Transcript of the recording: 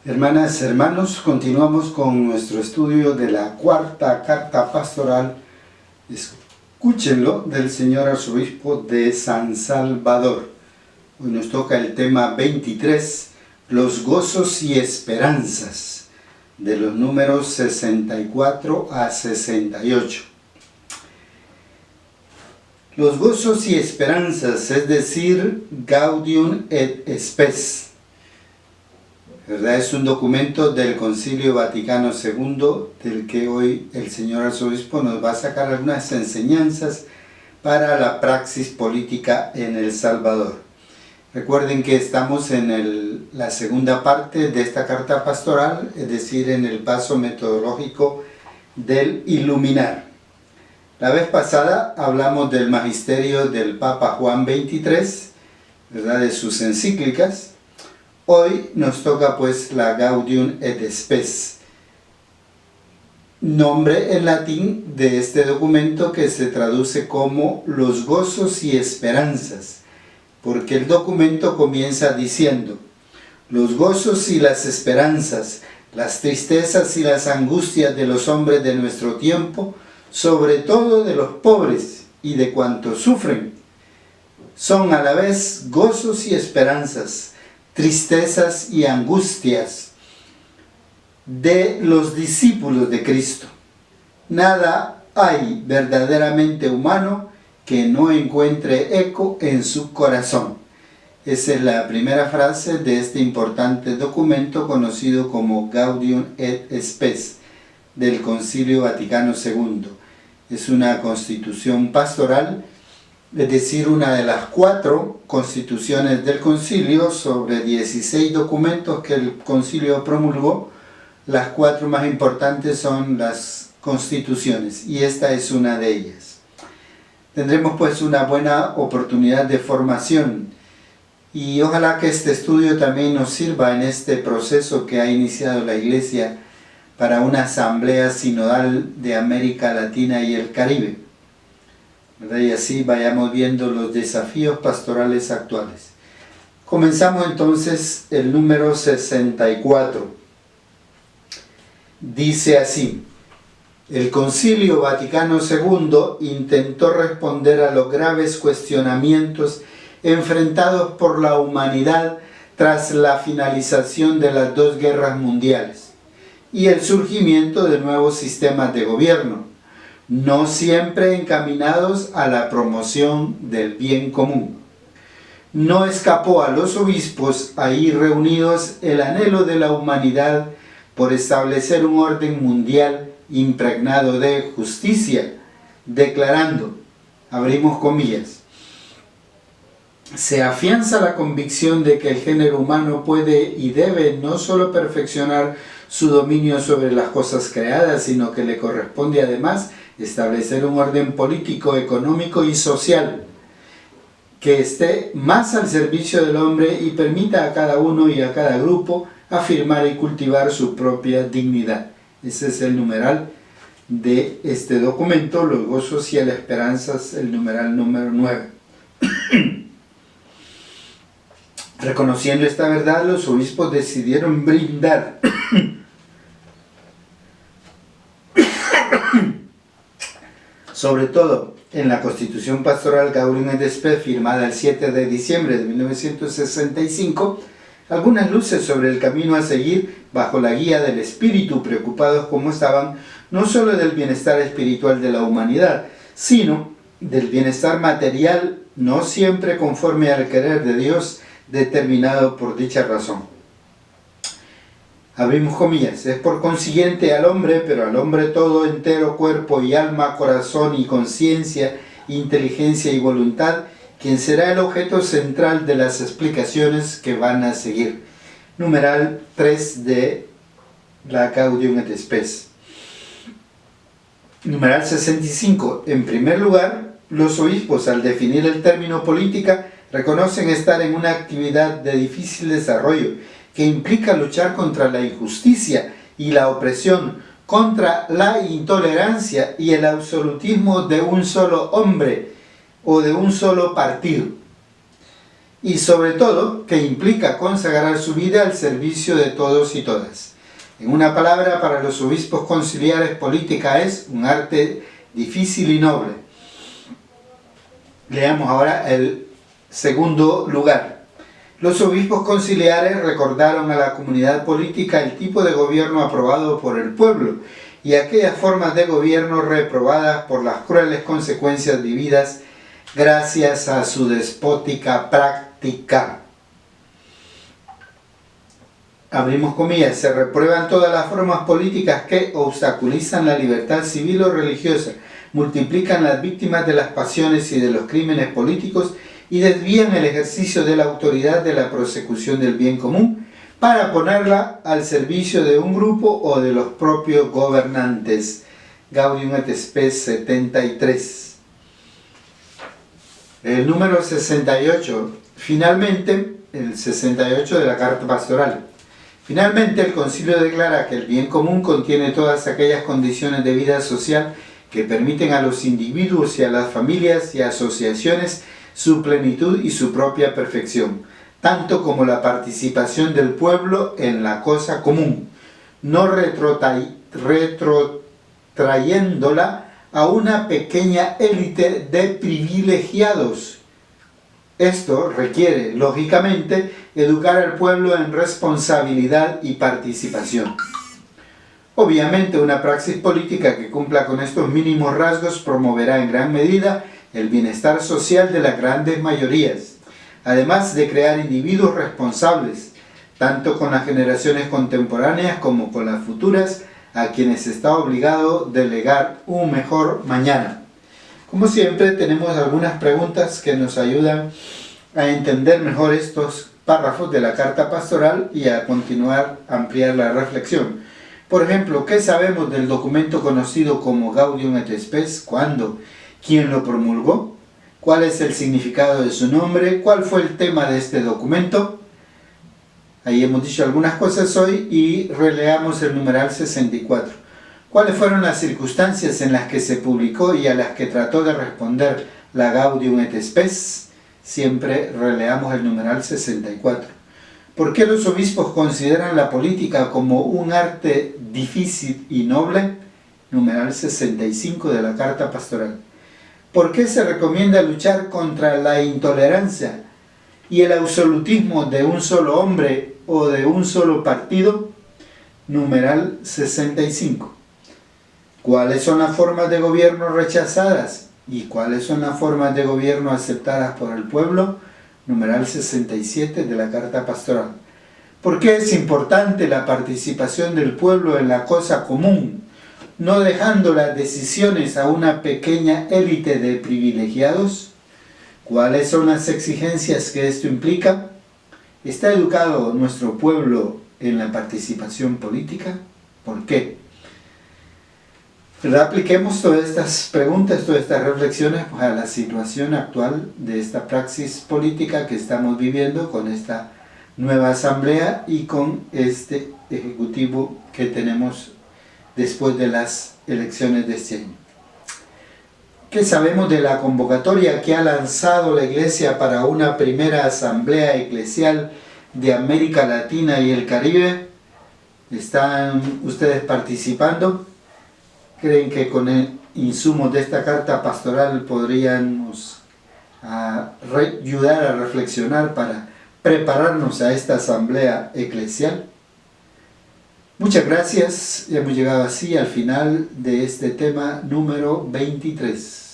Hermanas, hermanos, continuamos con nuestro estudio de la cuarta carta pastoral, escúchenlo, del señor arzobispo de San Salvador. Hoy nos toca el tema 23, los gozos y esperanzas, de los números 64 a 68. Los gozos y esperanzas, es decir, Gaudium et Spes, ¿verdad? Es un documento del Concilio Vaticano II, del que hoy el señor arzobispo nos va a sacar algunas enseñanzas para la praxis política en El Salvador. Recuerden que estamos en la segunda parte de esta carta pastoral, es decir, en el paso metodológico del iluminar. La vez pasada hablamos del magisterio del Papa Juan XXIII, ¿verdad? De sus encíclicas. Hoy nos toca pues la Gaudium et Spes, nombre en latín de este documento que se traduce como los gozos y esperanzas, porque el documento comienza diciendo: los gozos y las esperanzas, las tristezas y las angustias de los hombres de nuestro tiempo, sobre todo de los pobres y de cuantos sufren, son a la vez gozos y esperanzas, tristezas y angustias de los discípulos de Cristo. Nada hay verdaderamente humano que no encuentre eco en su corazón. Esa es la primera frase de este importante documento conocido como Gaudium et Spes del Concilio Vaticano II. Es una constitución pastoral, es decir, una de las 4 constituciones del concilio. Sobre 16 documentos que el concilio promulgó, las 4 más importantes son las constituciones, y esta es una de ellas. Tendremos pues una buena oportunidad de formación, y ojalá que este estudio también nos sirva en este proceso que ha iniciado la Iglesia para una asamblea sinodal de América Latina y el Caribe, ¿verdad? Y así vayamos viendo los desafíos pastorales actuales. Comenzamos entonces el número 64. Dice así: el Concilio Vaticano II intentó responder a los graves cuestionamientos enfrentados por la humanidad tras la finalización de las 2 guerras mundiales y el surgimiento de nuevos sistemas de gobierno, no siempre encaminados a la promoción del bien común. No escapó a los obispos ahí reunidos el anhelo de la humanidad por establecer un orden mundial impregnado de justicia, declarando, abrimos comillas, se afianza la convicción de que el género humano puede y debe no solo perfeccionar su dominio sobre las cosas creadas, sino que le corresponde además establecer un orden político, económico y social que esté más al servicio del hombre y permita a cada uno y a cada grupo afirmar y cultivar su propia dignidad. Ese es el numeral de este documento, los gozos y las esperanzas, el numeral número 9. Reconociendo esta verdad, los obispos decidieron brindar sobre todo en la Constitución Pastoral Gaudium et Spes, firmada el 7 de diciembre de 1965, algunas luces sobre el camino a seguir bajo la guía del Espíritu, preocupados como estaban no solo del bienestar espiritual de la humanidad, sino del bienestar material, no siempre conforme al querer de Dios determinado por dicha razón. Abrimos comillas, es por consiguiente al hombre, pero al hombre todo entero, cuerpo y alma, corazón y conciencia, inteligencia y voluntad, quien será el objeto central de las explicaciones que van a seguir. Numeral 3 de la Gaudium et Spes. Numeral 65. En primer lugar, los obispos, al definir el término política, reconocen estar en una actividad de difícil desarrollo, que implica luchar contra la injusticia y la opresión, contra la intolerancia y el absolutismo de un solo hombre o de un solo partido. Y sobre todo, que implica consagrar su vida al servicio de todos y todas. En una palabra, para los obispos conciliares, política es un arte difícil y noble. Leamos ahora el segundo lugar. Los obispos conciliares recordaron a la comunidad política el tipo de gobierno aprobado por el pueblo y aquellas formas de gobierno reprobadas por las crueles consecuencias vividas gracias a su despótica práctica. Abrimos comillas, se reprueban todas las formas políticas que obstaculizan la libertad civil o religiosa, multiplican las víctimas de las pasiones y de los crímenes políticos y desvían el ejercicio de la autoridad de la prosecución del bien común para ponerla al servicio de un grupo o de los propios gobernantes. Gaudium et Spes 73. El número 68. Finalmente, el 68 de la Carta Pastoral. Finalmente, el Concilio declara que el bien común contiene todas aquellas condiciones de vida social que permiten a los individuos y a las familias y asociaciones su plenitud y su propia perfección, tanto como la participación del pueblo en la cosa común, no retrotrayéndola a una pequeña élite de privilegiados. Esto requiere, lógicamente, educar al pueblo en responsabilidad y participación. Obviamente, una praxis política que cumpla con estos mínimos rasgos promoverá en gran medida el bienestar social de las grandes mayorías, además de crear individuos responsables, tanto con las generaciones contemporáneas como con las futuras, a quienes está obligado a delegar un mejor mañana. Como siempre, tenemos algunas preguntas que nos ayudan a entender mejor estos párrafos de la Carta Pastoral y a continuar a ampliar la reflexión. Por ejemplo, ¿qué sabemos del documento conocido como Gaudium et Spes? ¿Cuándo? ¿Quién lo promulgó? ¿Cuál es el significado de su nombre? ¿Cuál fue el tema de este documento? Ahí hemos dicho algunas cosas hoy y releamos el numeral 64. ¿Cuáles fueron las circunstancias en las que se publicó y a las que trató de responder la Gaudium et Spes? Siempre releamos el numeral 64. ¿Por qué los obispos consideran la política como un arte difícil y noble? Numeral 65 de la Carta Pastoral. ¿Por qué se recomienda luchar contra la intolerancia y el absolutismo de un solo hombre o de un solo partido? Numeral 65. ¿Cuáles son las formas de gobierno rechazadas y cuáles son las formas de gobierno aceptadas por el pueblo? Numeral 67 de la Carta Pastoral. ¿Por qué es importante la participación del pueblo en la cosa común, no dejando las decisiones a una pequeña élite de privilegiados? ¿Cuáles son las exigencias que esto implica? ¿Está educado nuestro pueblo en la participación política? ¿Por qué? Pero apliquemos todas estas preguntas, todas estas reflexiones a la situación actual de esta praxis política que estamos viviendo con esta nueva asamblea y con este ejecutivo que tenemos después de las elecciones de este año. ¿Qué sabemos de la convocatoria que ha lanzado la Iglesia para una primera asamblea eclesial de América Latina y el Caribe? ¿Están ustedes participando? ¿Creen que con el insumo de esta carta pastoral podríamos ayudar a reflexionar para prepararnos a esta asamblea eclesial? Muchas gracias. Hemos llegado así al final de este tema número 23.